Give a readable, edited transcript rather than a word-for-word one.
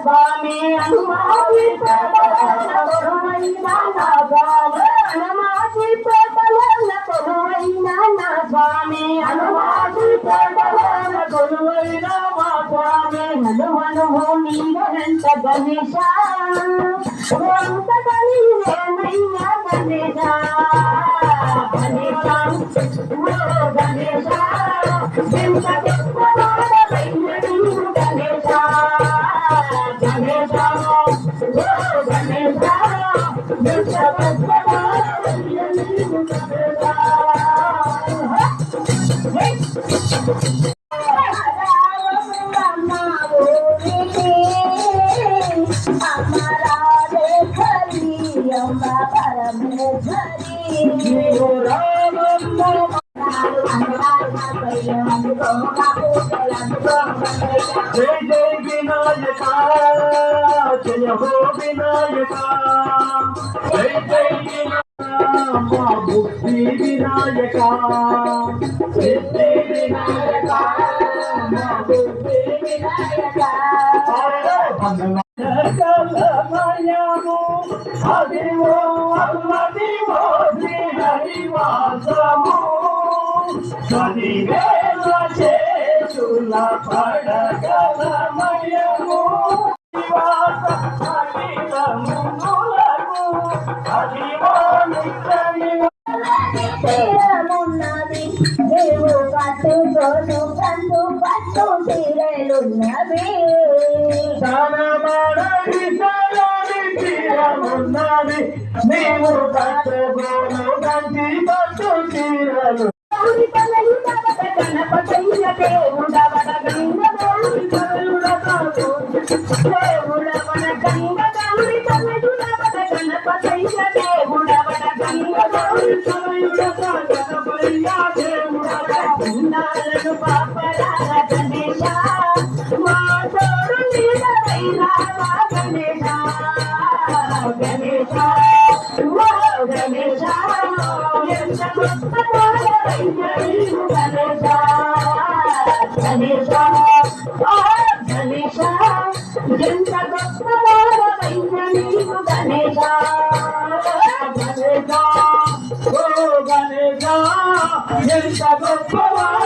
స్వామి హనుమాని కొలువైనా నా స్వామి హనుమాని కొలువైనా నా స్వామి హనుమాని కొలువైనా మా స్వామి హనుమనువు నీవనంత గణేశ వంత గణేశ గణేశ గణేశ గణేశ జయ జయ వినాయక జయ హో వినాయక జయ జయ వినాయక మా బుద్ధి వినాయక సిద్ధి వినాయక మా బుద్ధి వినాయక అదివో అల్లదివో శ్రీ హరివాసము సరివేల చేతుల పడగలమయము నివాస అఖిలములకు అదివో నిత్యమున్నది దేవు పట్టుకోను కందు పట్టు తీరలున్నది ఉన్నది నీవు పట్టుకోను కంది పట్టు తీరలు గణపతయ్య దేవుడవడ గంగ గౌరి దేవుడవడ గంగ గౌరి తనయుడవడ గణపతయ్య దేవుడవడ గంగ గౌరి తనయుడవడ దేవుడవడ పుణ్యాలను పాపరాల గణేశ మా తోడు నీడవైరా గణేశ గణేశ గణేశ ఎంత గొప్ప గణేశ గణేశ ఎంత గొప్పవాడవైన నీవు గణేశ గణేశ ఓ గణేశ ఎంత గొప్పవాడ